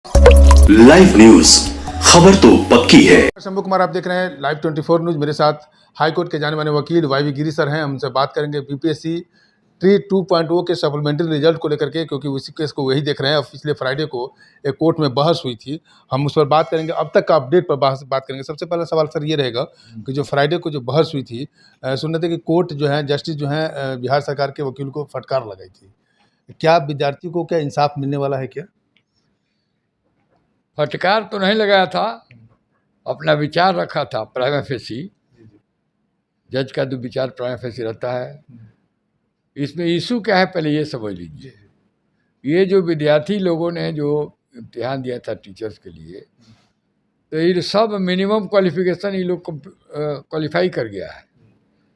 Live news, खबर तो पक्की है। शंभू कुमार, आप देख रहे हैं लाइव 24 न्यूज। मेरे साथ हाईकोर्ट के जाने माने वकील वाई गिरी सर हैं। हमसे बात करेंगे बीपीएससी ट्री 2.0 के सप्लीमेंट्री रिजल्ट को लेकर के, क्योंकि उसी केस को वही देख रहे हैं। अब पिछले फ्राइडे को एक कोर्ट में बहस हुई थी, हम उस पर बात करेंगे। अब तक का अपडेट पर बात करेंगे। सबसे पहला सवाल सर ये रहेगा कि जो फ्राइडे को जो बहस हुई थी, सुन रहे थे कि कोर्ट जो है, जस्टिस जो है, बिहार सरकार के वकील को फटकार लगाई थी। क्या विद्यार्थी को क्या इंसाफ मिलने वाला है? क्या फटकार तो नहीं लगाया था, अपना विचार रखा था प्राइमा फेसी। जज का जो विचार प्राइमा फेसी रहता है, इसमें इशू क्या है पहले ये समझ लीजिए। ये जो विद्यार्थी लोगों ने जो इम्तिहान दिया था टीचर्स के लिए, तो ये सब मिनिमम क्वालिफिकेशन ये लोग क्वालिफाई कर गया है।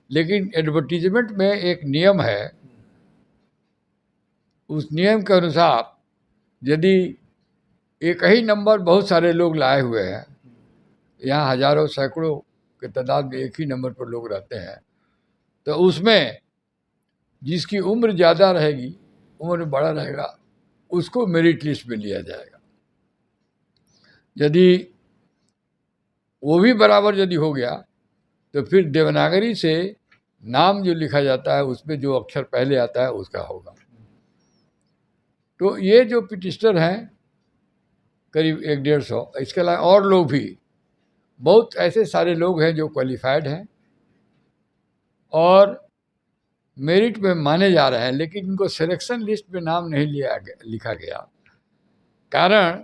लेकिन एडवर्टीजमेंट में एक नियम है, उस नियम के अनुसार यदि एक ही नंबर बहुत सारे लोग लाए हुए हैं, यहाँ हजारों सैकड़ों के तादाद में एक ही नंबर पर लोग रहते हैं, तो उसमें जिसकी उम्र ज़्यादा रहेगी, उम्र बड़ा रहेगा, उसको मेरिट लिस्ट में लिया जाएगा। यदि वो भी बराबर यदि हो गया, तो फिर देवनागरी से नाम जो लिखा जाता है उसमें जो अक्षर पहले आता है उसका होगा। तो ये जो पिटिशनर हैं करीब 150, इसके अलावा और लोग भी बहुत ऐसे सारे लोग हैं जो क्वालिफाइड हैं और मेरिट में माने जा रहे हैं, लेकिन इनको सिलेक्शन लिस्ट में नाम नहीं लिखा गया। कारण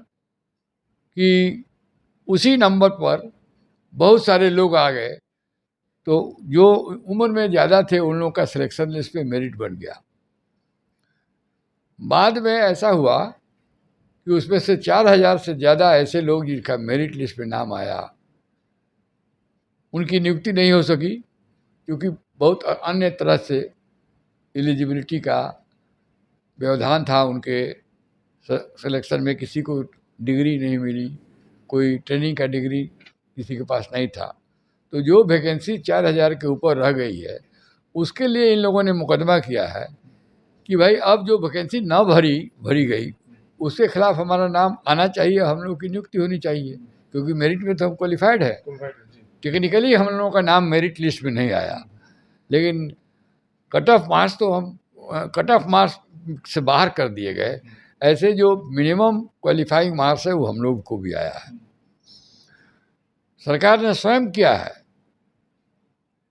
कि उसी नंबर पर बहुत सारे लोग आ गए, तो जो उम्र में ज़्यादा थे उन लोगों का सिलेक्शन लिस्ट में मेरिट बन गया। बाद में ऐसा हुआ कि उसमें से 4000 से ज़्यादा ऐसे लोग जिनका मेरिट लिस्ट में नाम आया, उनकी नियुक्ति नहीं हो सकी, क्योंकि बहुत अन्य तरह से एलिजिबिलिटी का व्यवधान था उनके सिलेक्शन में। किसी को डिग्री नहीं मिली, कोई ट्रेनिंग का डिग्री किसी के पास नहीं था। तो जो वैकेंसी 4000 के ऊपर रह गई है, उसके लिए इन लोगों ने मुकदमा किया है कि भाई अब जो वैकेंसी ना भरी गई, उसके खिलाफ हमारा नाम आना चाहिए, हम लोग की नियुक्ति होनी चाहिए, क्योंकि मेरिट में तो हम क्वालिफाइड है। टेक्निकली हम लोगों का नाम मेरिट लिस्ट में नहीं आया, लेकिन कट ऑफ मार्क्स तो हम कट ऑफ मार्क्स से बाहर कर दिए गए। ऐसे जो मिनिमम क्वालिफाइंग मार्क्स है वो हम लोग को भी आया है। सरकार ने स्वयं किया है।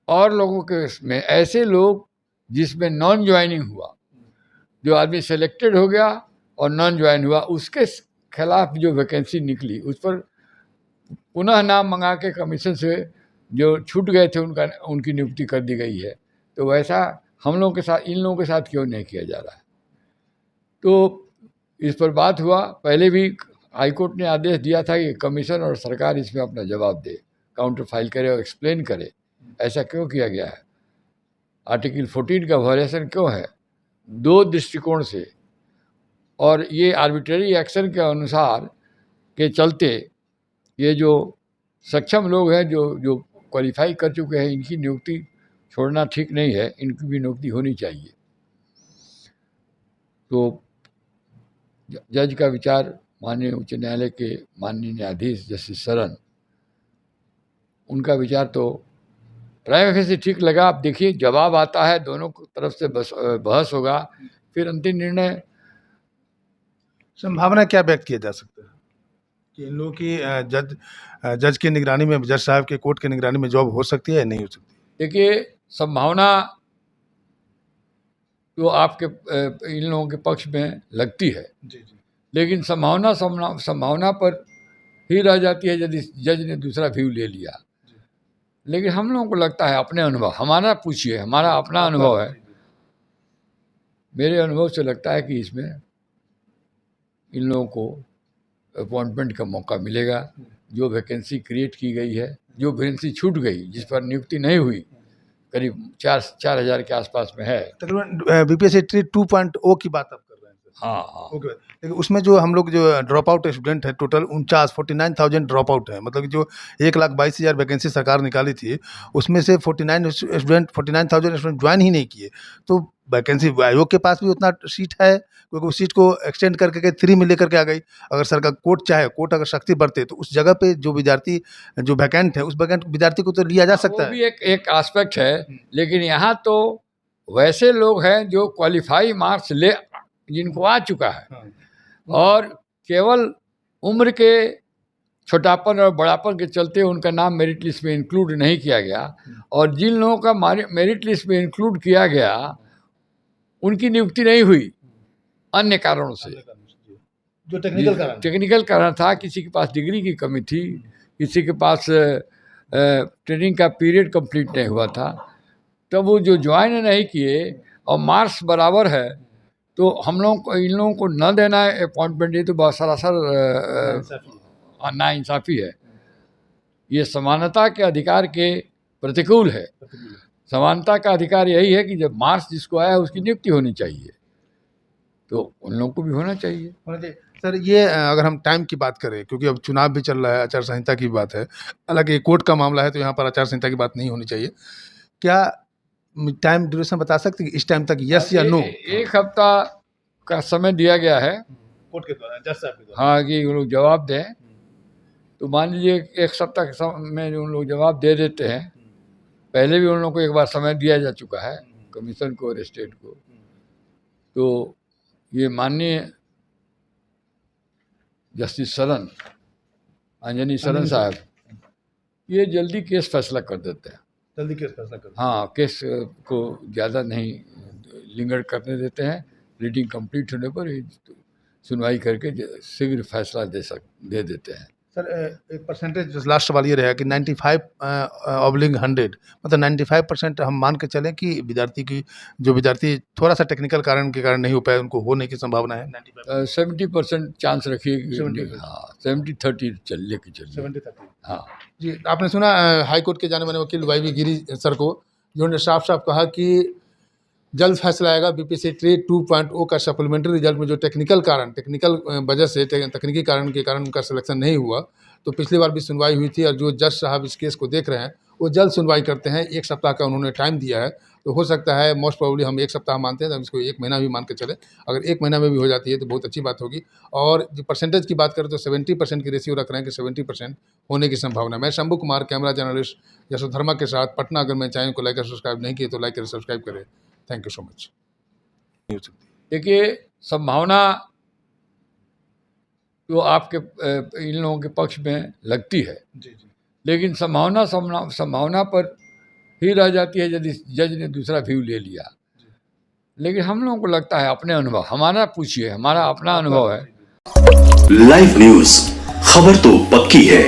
और लोगों के में ऐसे लोग जिसमें नॉन ज्वाइनिंग हुआ, जो आदमी सेलेक्टेड हो गया और नॉन ज्वाइन हुआ, उसके खिलाफ जो वैकेंसी निकली उस पर पुनः नाम मंगा के कमीशन से जो छूट गए थे उनकी नियुक्ति कर दी गई है। तो वैसा हम लोगों के साथ, इन लोगों के साथ क्यों नहीं किया जा रहा है? तो इस पर बात हुआ। पहले भी हाईकोर्ट ने आदेश दिया था कि कमीशन और सरकार इसमें अपना जवाब दे, काउंटर फाइल करे और एक्सप्लेन करे ऐसा क्यों किया गया है, आर्टिकल 14 का वायलेशन क्यों है, दो दृष्टिकोण से। और ये आर्बिट्रेरी एक्शन के अनुसार के चलते ये जो सक्षम लोग हैं, जो क्वालिफाई कर चुके हैं, इनकी नियुक्ति छोड़ना ठीक नहीं है, इनकी भी नियुक्ति होनी चाहिए। तो जज का विचार माननीय उच्च न्यायालय के माननीय न्यायाधीश जस्टिस सरन, उनका विचार तो प्राइमा फेसी ठीक लगा। आप देखिए जवाब आता है, दोनों तरफ से बहस होगा, फिर अंतिम निर्णय। संभावना क्या व्यक्त किया जा सकता है कि इन लोगों की जज की निगरानी में, जज साहब के कोर्ट की निगरानी में जॉब हो सकती है या नहीं हो सकती? देखिए, संभावना तो आपके इन लोगों के पक्ष में लगती है, लेकिन संभावना पर ही रह जाती है यदि जज ने दूसरा व्यू ले लिया। लेकिन हम लोगों को लगता है, अपने अनुभव, हमारा पूछिए, हमारा अपना अनुभव है, मेरे अनुभव से लगता है कि इसमें इन लोगों को अपॉइंटमेंट का मौका मिलेगा। जो वैकेंसी क्रिएट की गई है, जो वैकेंसी छूट गई, जिस पर नियुक्ति नहीं हुई, करीब 4000 के आसपास में है। बीपीएससी ट्री 2.0 की बात आप कर रहे हैं? हाँ हाँ ओके, लेकिन उसमें जो हम लोग जो ड्रॉप आउट स्टूडेंट है टोटल 49,000 ड्रॉप आउट है, मतलब कि जो 1,22,000 वैकेंसी सरकार निकाली थी उसमें से 49,000 स्टूडेंट ज्वाइन ही नहीं किए। तो वैकेंसी आयोग के पास भी उतना सीट है, क्योंकि उस सीट को एक्सटेंड करके 3 में लेकर के आ गई। अगर सरकार कोर्ट चाहे, कोर्ट अगर सख्ती बरते तो उस जगह पे जो विद्यार्थी जो वैकेंट है उस वैकेंट विद्यार्थी को तो लिया जा सकता वो है। भी एक एस्पेक्ट है, लेकिन यहाँ तो वैसे लोग हैं जो क्वालिफाई मार्क्स ले जिनको आ चुका है, हाँ। और केवल उम्र के छोटापन और बड़ापन के चलते उनका नाम मेरिट लिस्ट में इंक्लूड नहीं किया गया, और जिन लोगों का मेरिट लिस्ट में इंक्लूड किया गया उनकी नियुक्ति नहीं हुई अन्य कारणों से। जो टेक्निकल कारण था, किसी के पास डिग्री की कमी थी, किसी के पास ट्रेनिंग का पीरियड कंप्लीट नहीं हुआ था, तब वो जो ज्वाइन नहीं किए और मार्क्स बराबर है, तो हम लोग को इन लोगों को न देना अपॉइंटमेंट, ये तो बहुत सरासर नाइंसाफ़ी है। ये समानता के अधिकार के प्रतिकूल है। समानता का अधिकार यही है कि जब मार्क्स जिसको आया है उसकी नियुक्ति होनी चाहिए, तो उन लोगों को भी होना चाहिए। सर, ये अगर हम टाइम की बात करें, क्योंकि अब चुनाव भी चल रहा है, आचार संहिता की बात है, हालांकि कोर्ट का मामला है तो यहाँ पर आचार संहिता की बात नहीं होनी चाहिए। क्या टाइम ड्यूरेशन बता सकते हैं कि इस टाइम तक यस या नो? एक हफ्ता का समय दिया गया है कोर्ट के द्वारा, जज साहब के द्वारा। हाँ, कि वो लोग जवाब दें। तो मान लीजिए एक सप्ताह के समय में उन लोग जवाब दे देते हैं। पहले भी उन लोगों को एक बार समय दिया जा चुका है, कमीशन को और स्टेट को। तो ये माननीय जस्टिस सरन, अंजनी सरन साहब, ये जल्दी केस फैसला कर देते हैं। जल्दी केस फैसला कर। हाँ, केस को ज़्यादा नहीं लिंगर करने देते हैं। रीडिंग कंप्लीट होने पर ही सुनवाई करके शीघ्र फैसला दे देते हैं। सर, एक परसेंटेज लास्ट सवाल ये रहेगा कि 95/100, मतलब 95% हम मान के चलें कि विद्यार्थी थोड़ा सा टेक्निकल कारण के कारण नहीं हो पाए, उनको होने की संभावना है। 70% चांस रखिए। 70%। हाँ, 70-30 लेके चलिए। 70-30। हाँ जी, आपने सुना हाई कोर्ट के जाने माने वकील YV गिरी सर को, जिन्होंने साफ साफ कहा कि जल्द फैसला आएगा। बीपीएससी ट्री 2.0 का सप्लीमेंट्री रिजल्ट में जो टेक्निकल वजह से, तकनीकी कारण के कारण उनका सिलेक्शन नहीं हुआ, तो पिछली बार भी सुनवाई हुई थी, और जो जज साहब इस केस को देख रहे हैं वो जल्द सुनवाई करते हैं। 1 सप्ताह का उन्होंने टाइम दिया है, तो हो सकता है, मोस्ट प्रोबेबली हम 1 सप्ताह मानते हैं, तो हम इसको 1 महीना भी मान के चले। अगर 1 महीना में भी हो जाती है तो बहुत अच्छी बात होगी। और जो परसेंटेज की बात करें तो 70% की रेशियो रख रहे हैं कि 70% होने की संभावना। मैं शंभू कुमार, कैमरा जर्नलिस्ट यशोधर्मा के साथ, पटना। अगर मैं चैनल को लाइक और सब्सक्राइब नहीं किए तो लाइक और सब्सक्राइब करें। Thank you so much. देखिए, संभावना तो आपके इन लोगों के पक्ष में लगती है, लेकिन संभावना पर ही रह जाती है यदि जज ने दूसरा व्यू ले लिया। लेकिन हम लोगों को लगता है, अपने अनुभव, हमारा पूछिए, हमारा अपना अनुभव है। लाइव न्यूज, खबर तो पक्की है।